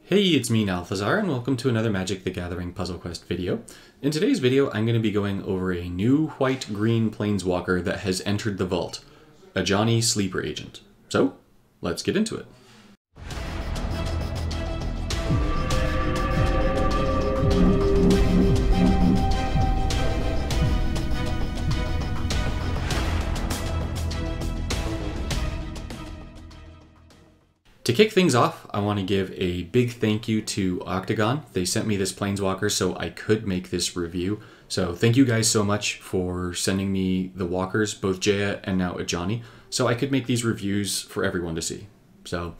Hey, it's me, Nalthazar, and welcome to another Magic the Gathering Puzzle Quest video. In today's video, I'm going to be going over a new white-green Planeswalker that has entered the vault, Ajani Sleeper Agent. So, let's get into it. To kick things off, I want to give a big thank you to Octagon. They sent me this Planeswalker so I could make this review. So thank you guys so much for sending me the walkers, both Jaya and now Ajani, so I could make these reviews for everyone to see. So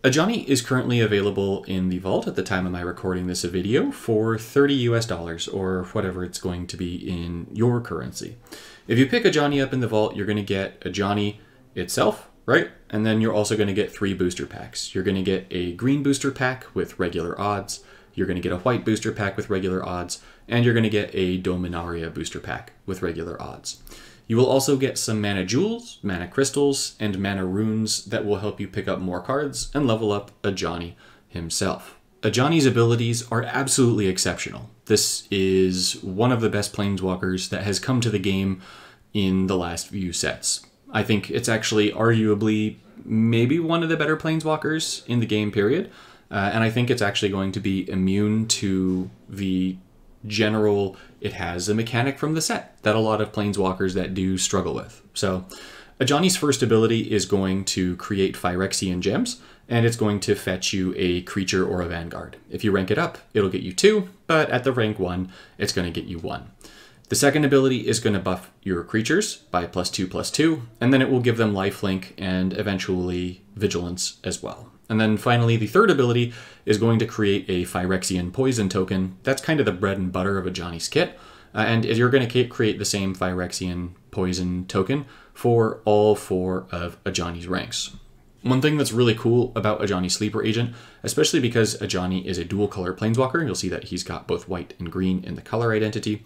Ajani is currently available in the vault at the time of my recording this video for $30 US, or whatever it's going to be in your currency. If you pick Ajani up in the vault, you're going to get Ajani itself, right? And then you're also going to get 3 booster packs. You're going to get a green booster pack with regular odds, you're going to get a white booster pack with regular odds, and you're going to get a Dominaria booster pack with regular odds. You will also get some mana jewels, mana crystals, and mana runes that will help you pick up more cards and level up Ajani himself. Ajani's abilities are absolutely exceptional. This is one of the best Planeswalkers that has come to the game in the last few sets. I think it's actually arguably maybe one of the better Planeswalkers in the game, period. And I think it's actually going to be immune to the general, it has a mechanic from the set that a lot of Planeswalkers that do struggle with. So Ajani's first ability is going to create Phyrexian gems, and it's going to fetch you a creature or a vanguard. If you rank it up, it'll get you 2, but at the rank 1, it's going to get you 1. The second ability is going to buff your creatures by +2/+2, and then it will give them lifelink and eventually vigilance as well. And then finally, the third ability is going to create a Phyrexian poison token. That's kind of the bread and butter of Ajani's kit. And you're going to create the same Phyrexian poison token for all 4 of Ajani's ranks. One thing that's really cool about Ajani Sleeper Agent, especially because Ajani is a dual color Planeswalker, you'll see that he's got both white and green in the color identity,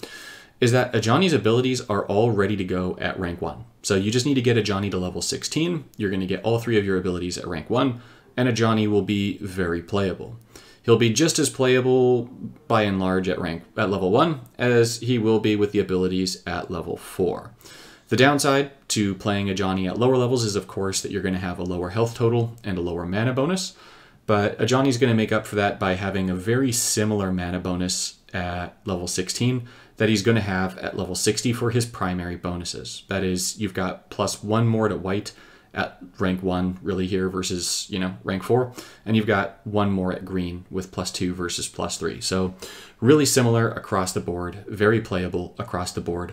is that Ajani's abilities are all ready to go at rank 1. So you just need to get Ajani to level 16, you're going to get all 3 of your abilities at rank 1, and Ajani will be very playable. He'll be just as playable by and large at level 1 as he will be with the abilities at level 4. The downside to playing Ajani at lower levels is, of course, that you're going to have a lower health total and a lower mana bonus, but Ajani's going to make up for that by having a very similar mana bonus at level 16 that he's going to have at level 60 for his primary bonuses. That is, you've got +1 more to white at rank 1 really here versus, rank 4, and you've got 1 more at green with +2 versus +3. So really similar across the board, very playable across the board.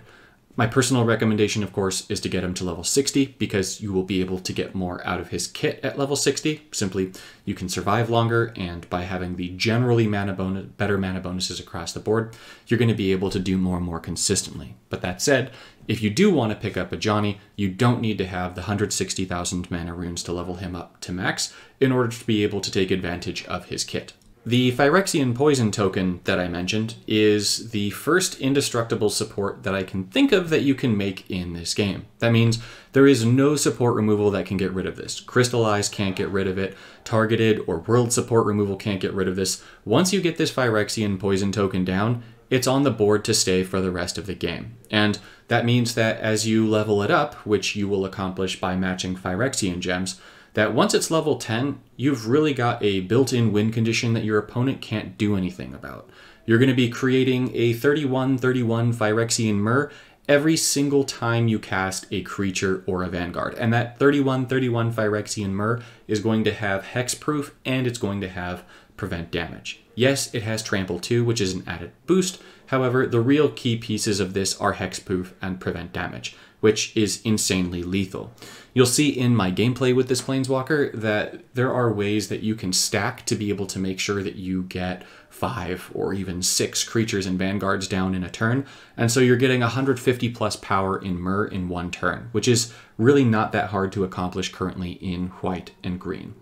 My personal recommendation, of course, is to get him to level 60 because you will be able to get more out of his kit at level 60. Simply, you can survive longer, and by having the generally better mana bonuses across the board, you're going to be able to do more and more consistently. But that said, if you do want to pick up Ajani, you don't need to have the 160,000 mana runes to level him up to max in order to be able to take advantage of his kit. The Phyrexian Poison token that I mentioned is the first indestructible support that I can think of that you can make in this game. That means there is no support removal that can get rid of this. Crystallize can't get rid of it. Targeted or world support removal can't get rid of this. Once you get this Phyrexian Poison token down, it's on the board to stay for the rest of the game. And that means that as you level it up, which you will accomplish by matching Phyrexian gems, that once it's level 10, you've really got a built-in win condition that your opponent can't do anything about. You're going to be creating a 31/31 Phyrexian Myr every single time you cast a creature or a vanguard. And that 31/31 Phyrexian Myr is going to have hexproof, and it's going to have prevent damage. Yes, it has trample too, which is an added boost. However, the real key pieces of this are hexproof and prevent damage, which is insanely lethal. You'll see in my gameplay with this Planeswalker that there are ways that you can stack to be able to make sure that you get 5 or even 6 creatures and vanguards down in a turn. And so you're getting 150 plus power in Myr in 1 turn, which is really not that hard to accomplish currently in white and green.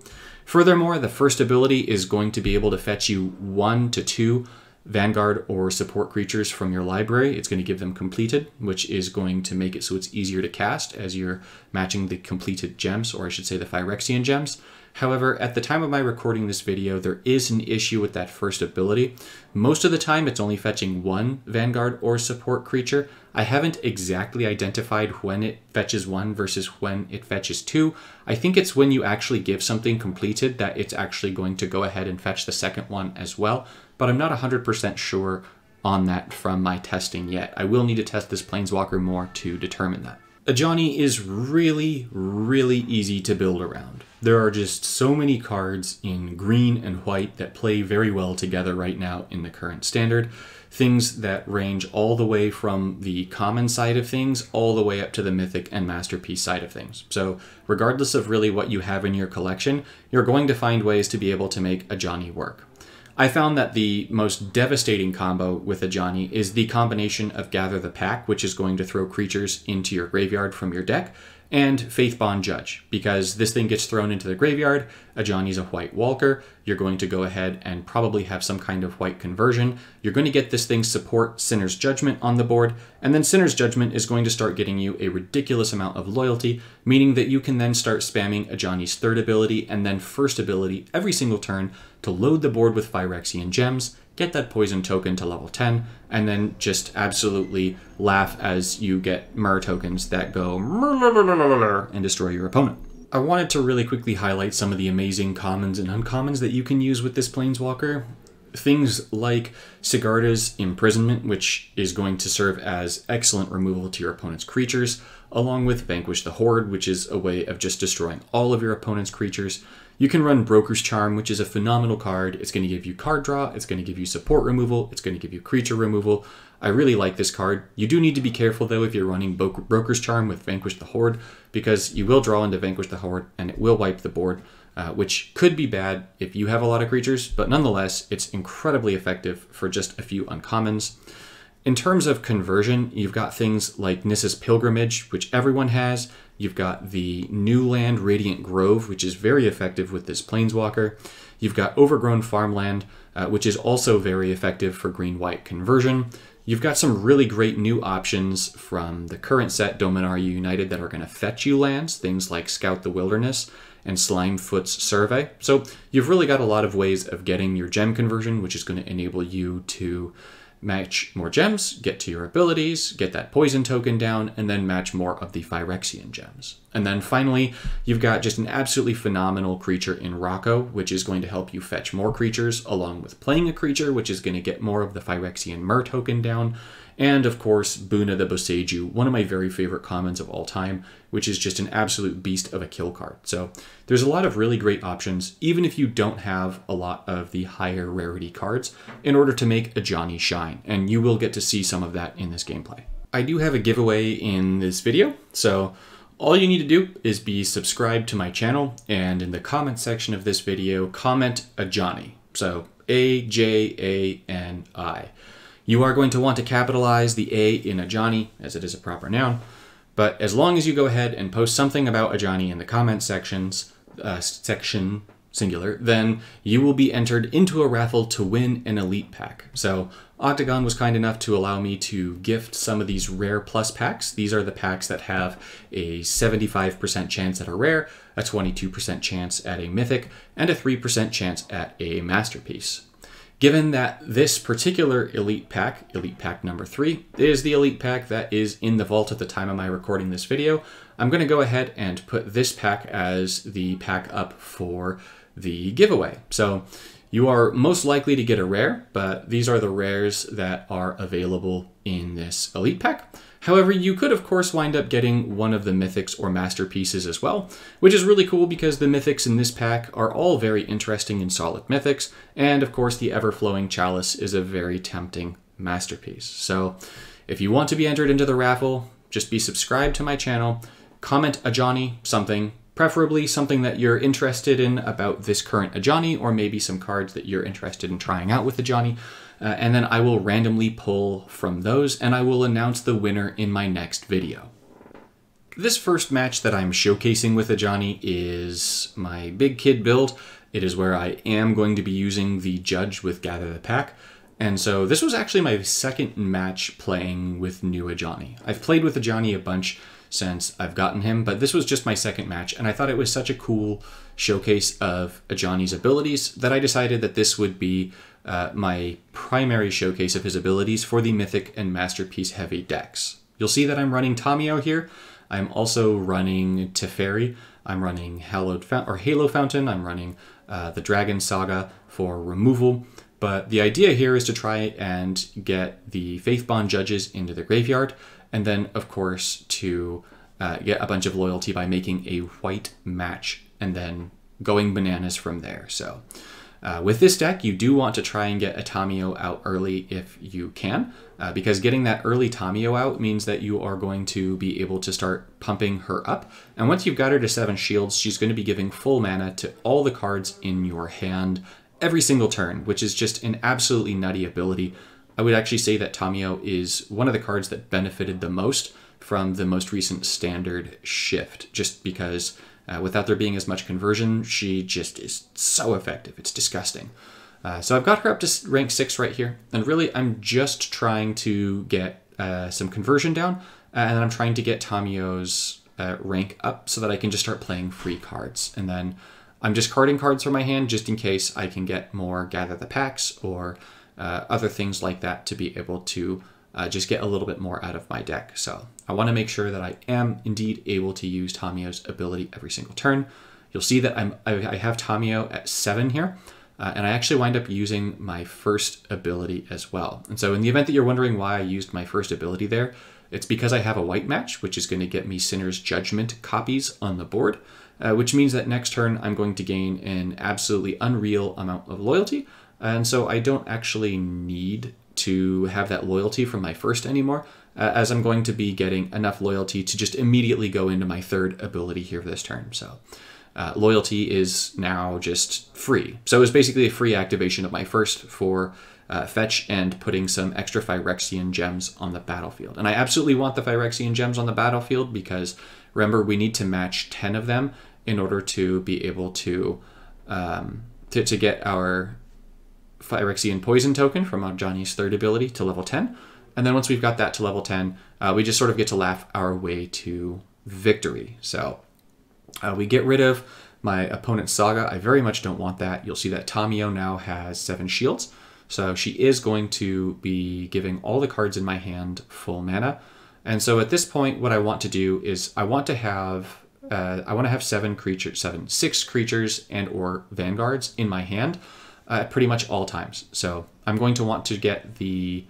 Furthermore, the first ability is going to be able to fetch you 1 to 2 vanguard or support creatures from your library. It's going to give them completed, which is going to make it so it's easier to cast as you're matching the completed gems, or I should say the Phyrexian gems. However, at the time of my recording this video, there is an issue with that first ability. Most of the time, it's only fetching one Vanguard or support creature. I haven't exactly identified when it fetches one versus when it fetches two. I think it's when you actually give something completed that it's actually going to go ahead and fetch the second one as well, but I'm not 100% sure on that from my testing yet. I will need to test this Planeswalker more to determine that. Ajani is really, really easy to build around. There are just so many cards in green and white that play very well together right now in the current standard. Things that range all the way from the common side of things all the way up to the Mythic and Masterpiece side of things. So regardless of really what you have in your collection, you're going to find ways to be able to make Ajani work. I found that the most devastating combo with Ajani is the combination of Gather the Pack, which is going to throw creatures into your graveyard from your deck, and Faithbond Judge, because this thing gets thrown into the graveyard. Ajani's a white walker. You're going to go ahead and probably have some kind of white conversion. You're going to get this thing support Sinner's Judgment on the board, and then Sinner's Judgment is going to start getting you a ridiculous amount of loyalty, meaning that you can then start spamming Ajani's third ability and then first ability every single turn to load the board with Phyrexian Gems, get that poison token to level 10, and then just absolutely laugh as you get Myrrh tokens that go and destroy your opponent. I wanted to really quickly highlight some of the amazing commons and uncommons that you can use with this Planeswalker. Things like Sigarda's Imprisonment, which is going to serve as excellent removal to your opponent's creatures, along with Vanquish the Horde, which is a way of just destroying all of your opponent's creatures. You can run Broker's Charm, which is a phenomenal card. It's going to give you card draw, it's going to give you support removal, it's going to give you creature removal. I really like this card. You do need to be careful though if you're running Broker's Charm with Vanquish the Horde, because you will draw into Vanquish the Horde and it will wipe the board, which could be bad if you have a lot of creatures, but nonetheless, it's incredibly effective for just a few uncommons. In terms of conversion, you've got things like Nissa's Pilgrimage, which everyone has. You've got the New Land Radiant Grove, which is very effective with this Planeswalker. You've got Overgrown Farmland, which is also very effective for green-white conversion. You've got some really great new options from the current set, Dominaria United, that are going to fetch you lands, things like Scout the Wilderness and Slimefoot's Survey. So you've really got a lot of ways of getting your gem conversion, which is going to enable you to match more gems, get to your abilities, get that poison token down, and then match more of the Phyrexian gems. And then finally, you've got just an absolutely phenomenal creature in Rocco, which is going to help you fetch more creatures, along with playing a creature, which is going to get more of the Phyrexian Myrrh token down. And of course, Buna the Boseiju, one of my very favorite commons of all time, which is just an absolute beast of a kill card. So there's a lot of really great options, even if you don't have a lot of the higher rarity cards, in order to make Ajani shine. And you will get to see some of that in this gameplay. I do have a giveaway in this video, so all you need to do is be subscribed to my channel, and in the comment section of this video, comment Ajani. So A-J-A-N-I. You are going to want to capitalize the A in Ajani, as it is a proper noun, but as long as you go ahead and post something about Ajani in the comment sections, section singular, then you will be entered into a raffle to win an elite pack. So Octagon was kind enough to allow me to gift some of these rare plus packs. These are the packs that have a 75% chance at a rare, a 22% chance at a mythic, and a 3% chance at a masterpiece. Given that this particular elite pack number 3, is the elite pack that is in the vault at the time of my recording this video, I'm going to go ahead and put this pack as the pack up for the giveaway. So you are most likely to get a rare, but these are the rares that are available in this elite pack. However, you could of course wind up getting one of the mythics or masterpieces as well, which is really cool because the mythics in this pack are all very interesting and solid mythics, and of course the ever-flowing chalice is a very tempting masterpiece. So if you want to be entered into the raffle, just be subscribed to my channel, comment Ajani something, preferably something that you're interested in about this current Ajani, or maybe some cards that you're interested in trying out with Ajani. And then I will randomly pull from those, and I will announce the winner in my next video. This first match that I'm showcasing with Ajani is my big kid build. It is where I am going to be using the Judge with Gather the Pack. And so this was actually my second match playing with new Ajani. I've played with Ajani a bunch since I've gotten him, but this was just my second match, and I thought it was such a cool showcase of Ajani's abilities that I decided that this would be my primary showcase of his abilities for the Mythic and Masterpiece heavy decks. You'll see that I'm running Tamiyo here. I'm also running Teferi. I'm running Halo Fountain. I'm running the Dragon Saga for removal. But the idea here is to try and get the Faithbond Judges into the graveyard, and then, of course, to get a bunch of loyalty by making a white match and then going bananas from there. So with this deck, you do want to try and get a Tamiyo out early if you can, because getting that early Tamiyo out means that you are going to be able to start pumping her up. And once you've got her to 7 shields, she's going to be giving full mana to all the cards in your hand every single turn, which is just an absolutely nutty ability. I would actually say that Tamiyo is one of the cards that benefited the most from the most recent standard shift, just because without there being as much conversion, she just is so effective. It's disgusting. So I've got her up to rank 6 right here, and really I'm just trying to get some conversion down, and then I'm trying to get Tamiyo's rank up so that I can just start playing free cards. And then I'm just carding cards from my hand just in case I can get more Gather the Packs or other things like that to be able to just get a little bit more out of my deck. So I want to make sure that I am indeed able to use Tamiyo's ability every single turn. You'll see that I have Tamiyo at 7 here, and I actually wind up using my first ability as well. And so in the event that you're wondering why I used my first ability there, it's because I have a white match, which is going to get me Sinner's Judgment copies on the board, which means that next turn I'm going to gain an absolutely unreal amount of loyalty. And so I don't actually need to have that loyalty from my first anymore, as I'm going to be getting enough loyalty to just immediately go into my third ability here for this turn. So loyalty is now just free. So it's basically a free activation of my first for fetch and putting some extra Phyrexian gems on the battlefield. And I absolutely want the Phyrexian gems on the battlefield because, remember, we need to match 10 of them in order to be able to get our Phyrexian Poison token from Ajani's third ability to level 10. And then once we've got that to level 10, we just sort of get to laugh our way to victory. So we get rid of my opponent's Saga. I very much don't want that. You'll see that Tamiyo now has 7 shields. So she is going to be giving all the cards in my hand full mana. And so at this point, what I want to do is I want to have 6 creatures and or vanguards in my hand pretty much all times. So I'm going to want to get the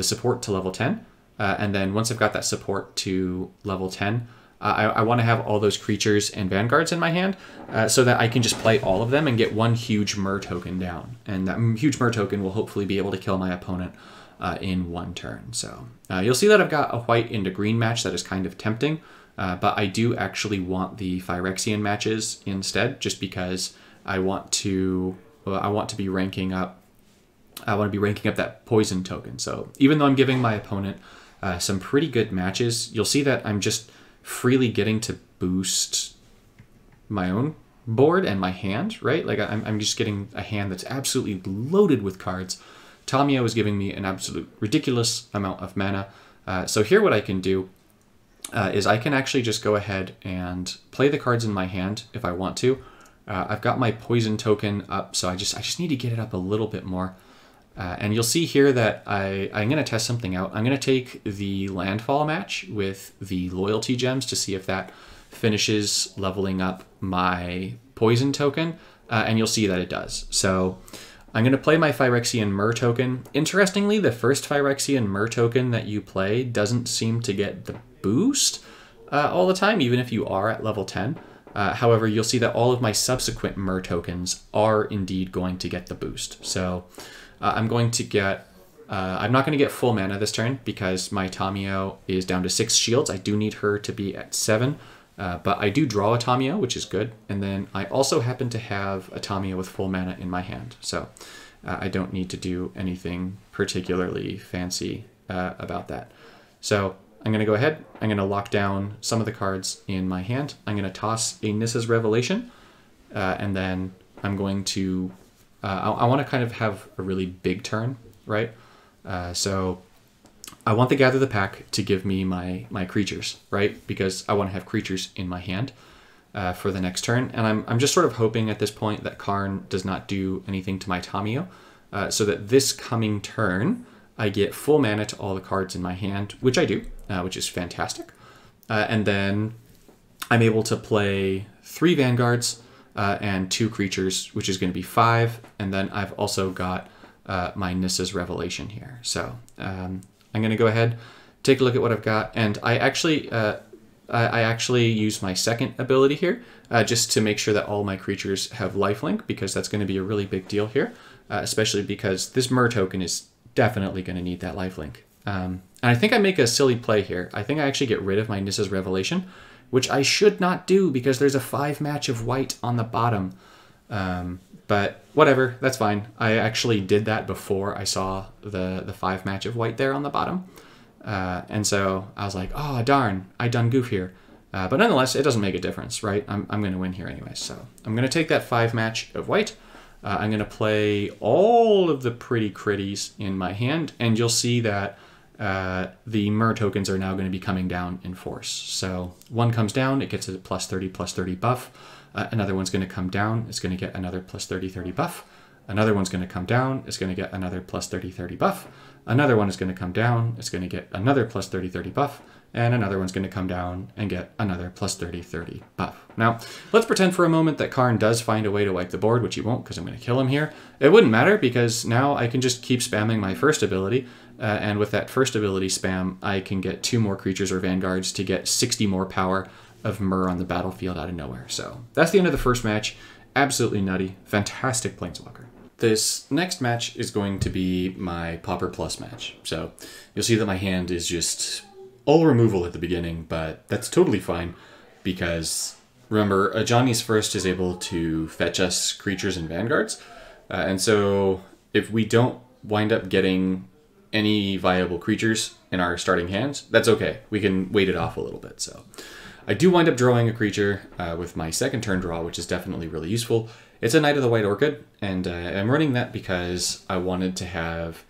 support to level 10. And then once I've got that support to level 10, I want to have all those creatures and vanguards in my hand so that I can just play all of them and get one huge Myr token down. And that huge Myr token will hopefully be able to kill my opponent in one turn. So you'll see that I've got a white into green match that is kind of tempting, but I do actually want the Phyrexian matches instead, just because I want to be ranking up. I want to be ranking up that poison token. So even though I'm giving my opponent some pretty good matches, you'll see that I'm just freely getting to boost my own board and my hand, right? Like I'm just getting a hand that's absolutely loaded with cards. Tamiyo is giving me an absolute ridiculous amount of mana. So here what I can do is I can actually just go ahead and play the cards in my hand if I want to. I've got my poison token up, so I just need to get it up a little bit more. And you'll see here that I'm going to test something out. I'm going to take the landfall match with the loyalty gems to see if that finishes leveling up my poison token, and you'll see that it does. So I'm going to play my Phyrexian Myr token. Interestingly, the first Phyrexian Myr token that you play doesn't seem to get the boost all the time, even if you are at level 10. However, you'll see that all of my subsequent Myr tokens are indeed going to get the boost. So I'm going to get, I'm not going to get full mana this turn because my Tamiyo is down to 6 shields. I do need her to be at 7, but I do draw a Tamiyo, which is good. And then I also happen to have a Tamiyo with full mana in my hand. So I don't need to do anything particularly fancy about that. So I'm going to go ahead. I'm going to lock down some of the cards in my hand. I'm going to toss a Nissa's Revelation, and then I'm going to I want to kind of have a really big turn, right? So I want the Gather the Pack to give me my creatures, right? Because I want to have creatures in my hand for the next turn. And I'm just sort of hoping at this point that Karn does not do anything to my Tamiyo, so that this coming turn, I get full mana to all the cards in my hand, which I do, which is fantastic. And then I'm able to play 3 Vanguards and 2 creatures, which is going to be 5. And then I've also got my Nissa's Revelation here. So I'm going to go ahead, take a look at what I've got. And I actually use my second ability here just to make sure that all my creatures have lifelink, because that's going to be a really big deal here, especially because this Myr token is definitely going to need that lifelink. And I think I make a silly play here. I think I actually get rid of my Nissa's Revelation, which I should not do because there's a 5 match of white on the bottom. But whatever, that's fine. I actually did that before I saw the 5 match of white there on the bottom. And so I was like, oh, darn, I done goof here. But nonetheless, it doesn't make a difference, right? I'm going to win here anyway. So I'm going to take that 5 match of white. I'm going to play all of the pretty critties in my hand, and you'll see that the Myr tokens are now going to be coming down in force. So one comes down, it gets a +30/+30 buff. Another one's going to come down, it's going to get another +30/+30 buff. Another one's going to come down, it's going to get another +30/+30 buff. Another one is going to come down, it's going to get another +30/+30 buff. And another one's going to come down and get another +30/+30 buff. Now, let's pretend for a moment that Karn does find a way to wipe the board, which he won't because I'm going to kill him here. It wouldn't matter because now I can just keep spamming my first ability. And with that first ability spam, I can get 2 more creatures or vanguards to get 60 more power of Myr on the battlefield out of nowhere. So that's the end of the first match. Absolutely nutty. Fantastic Planeswalker. This next match is going to be my Pauper Plus match. So you'll see that my hand is just all removal at the beginning, but that's totally fine because remember, Ajani's first is able to fetch us creatures and vanguards. And so if we don't wind up getting any viable creatures in our starting hands, that's okay. We can wait it off a little bit. So I do wind up drawing a creature with my second turn draw, which is definitely really useful. It's a Knight of the White Orchid, and I'm running that because I wanted to have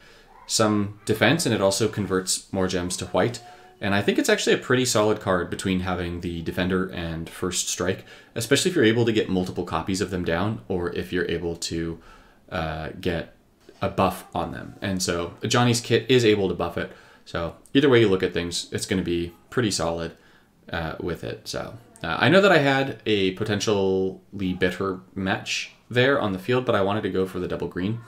some defense, and it also converts more gems to white. And I think it's actually a pretty solid card between having the Defender and First Strike, especially if you're able to get multiple copies of them down, or if you're able to get a buff on them. And so Ajani's kit is able to buff it. So either way you look at things, it's going to be pretty solid with it. So I know that I had a potentially bitter match there on the field, but I wanted to go for the double green.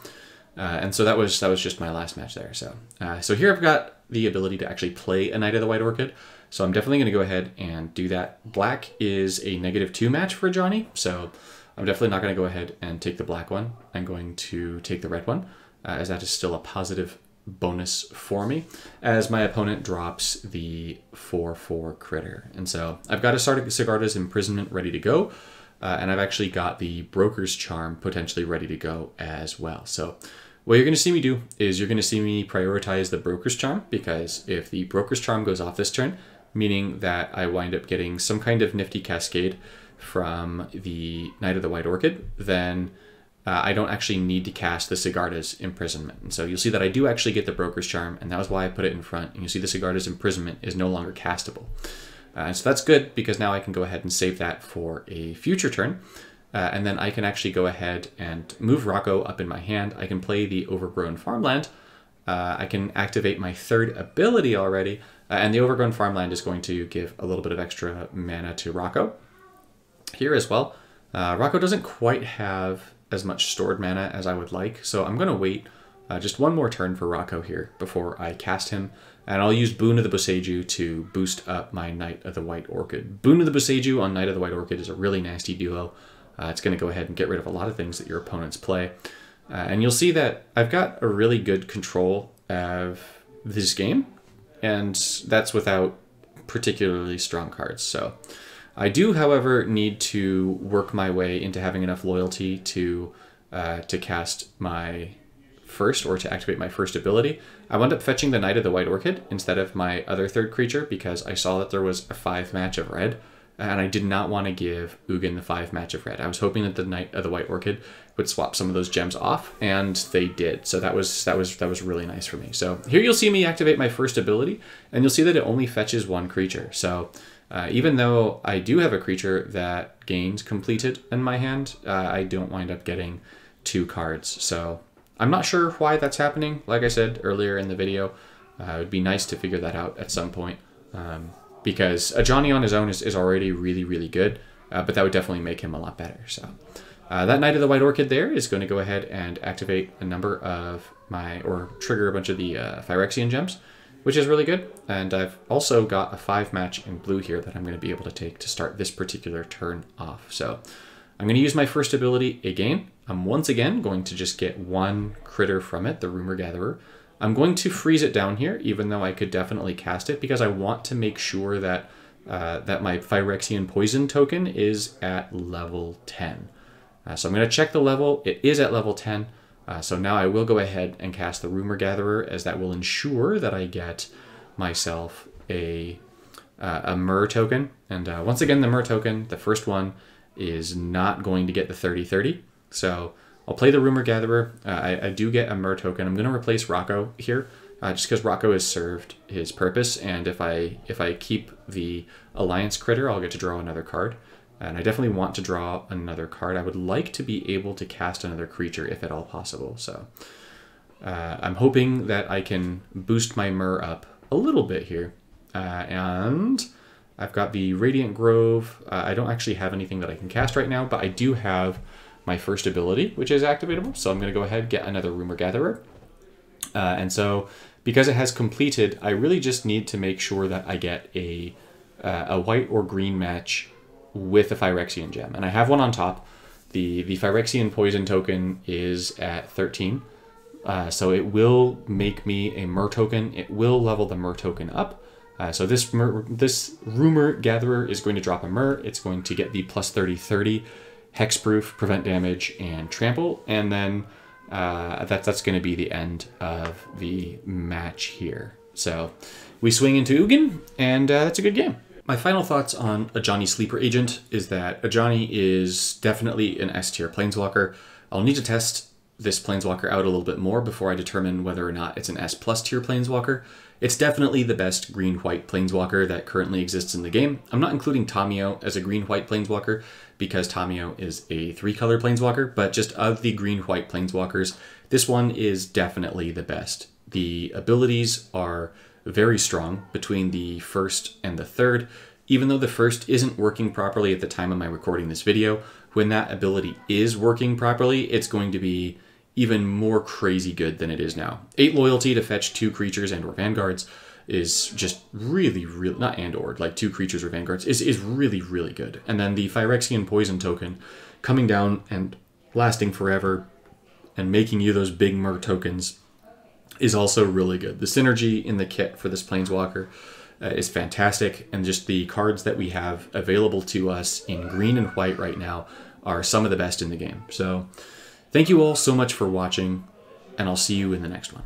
And so that was just my last match there. So here I've got the ability to actually play a Knight of the White Orchid. So I'm definitely going to go ahead and do that. Black is a -2 match for Ajani, so I'm definitely not going to go ahead and take the black one. I'm going to take the red one, as that is still a positive bonus for me, as my opponent drops the 4/4 critter. And so I've got a Sigarda's Imprisonment ready to go, and I've actually got the Broker's Charm potentially ready to go as well. So what you're going to see me do is you're going to see me prioritize the Broker's Charm, because if the Broker's Charm goes off this turn, meaning that I wind up getting some kind of nifty cascade from the Knight of the White Orchid, then I don't actually need to cast the Sigarda's Imprisonment. And so you'll see that I do actually get the Broker's Charm, and that was why I put it in front. And you'll see the Sigarda's Imprisonment is no longer castable. And so that's good, because now I can go ahead and save that for a future turn. And then I can actually go ahead and move Rocco up in my hand. I can play the Overgrown Farmland. I can activate my third ability already. And the Overgrown Farmland is going to give a little bit of extra mana to Rocco here as well. Rocco doesn't quite have as much stored mana as I would like, so I'm going to wait just one more turn for Rocco here before I cast him. And I'll use Boon of the Boseiju to boost up my Knight of the White Orchid. Boon of the Boseiju on Knight of the White Orchid is a really nasty duo. It's going to go ahead and get rid of a lot of things that your opponents play. And you'll see that I've got a really good control of this game, and that's without particularly strong cards. So I do, however, need to work my way into having enough loyalty to cast my first, or to activate my first ability. I wound up fetching the Knight of the White Orchid instead of my other third creature because I saw that there was a 5 match of red and I did not want to give Ugin the 5 match of red. I was hoping that the Knight of the White Orchid would swap some of those gems off, and they did. So that was really nice for me. So here you'll see me activate my first ability, and you'll see that it only fetches 1 creature. So even though I do have a creature that gains completed in my hand, I don't wind up getting 2 cards. So I'm not sure why that's happening. Like I said earlier in the video, it would be nice to figure that out at some point. Because Ajani on his own is already really, really good, but that would definitely make him a lot better. So that Knight of the White Orchid there is going to go ahead and activate a number of or trigger a bunch of the Phyrexian gems, which is really good. And I've also got a 5 match in blue here that I'm going to be able to take to start this particular turn off. So I'm going to use my first ability again. I'm once again going to just get 1 critter from it, the Rumor Gatherer. I'm going to freeze it down here, even though I could definitely cast it, because I want to make sure that that my Phyrexian Poison token is at level 10. So I'm going to check the level. It is at level 10. So now I will go ahead and cast the Rumor Gatherer, as that will ensure that I get myself a Myr token. And once again, the Myr token, the first one, is not going to get the 30/30. So I'll play the Rumor Gatherer. I do get a Myr token. I'm going to replace Rocco here, just because Rocco has served his purpose, and if I keep the Alliance critter, I'll get to draw another card. And I definitely want to draw another card. I would like to be able to cast another creature if at all possible. So I'm hoping that I can boost my Myr up a little bit here. And I've got the Radiant Grove. I don't actually have anything that I can cast right now, but I do have my first ability, which is activatable. So I'm going to go ahead and get another Rumor Gatherer. And so because it has completed, I really just need to make sure that I get a white or green match with a Phyrexian gem. And I have one on top. The Phyrexian Poison token is at 13. So it will make me a Myr token. It will level the Myr token up. So this Rumor Gatherer is going to drop a Myr. It's going to get the plus 30/30 hexproof, prevent damage, and trample, and then that's going to be the end of the match here. So we swing into Ugin, and that's a good game. My final thoughts on Ajani Sleeper Agent is that Ajani is definitely an S tier Planeswalker. I'll need to test this Planeswalker out a little bit more before I determine whether or not it's an S plus tier Planeswalker. It's definitely the best green-white Planeswalker that currently exists in the game. I'm not including Tamiyo as a green-white Planeswalker because Tamiyo is a 3-color Planeswalker, but just of the green-white Planeswalkers, this one is definitely the best. The abilities are very strong between the first and the third. Even though the first isn't working properly at the time of my recording this video, when that ability is working properly, it's going to be even more crazy good than it is now. 8 loyalty to fetch 2 creatures and or vanguards is just really, not and or, like 2 creatures or vanguards is really, really good. And then the Phyrexian Poison token coming down and lasting forever and making you those big Myr tokens is also really good. The synergy in the kit for this Planeswalker is fantastic, and just the cards that we have available to us in green and white right now are some of the best in the game. So thank you all so much for watching, and I'll see you in the next one.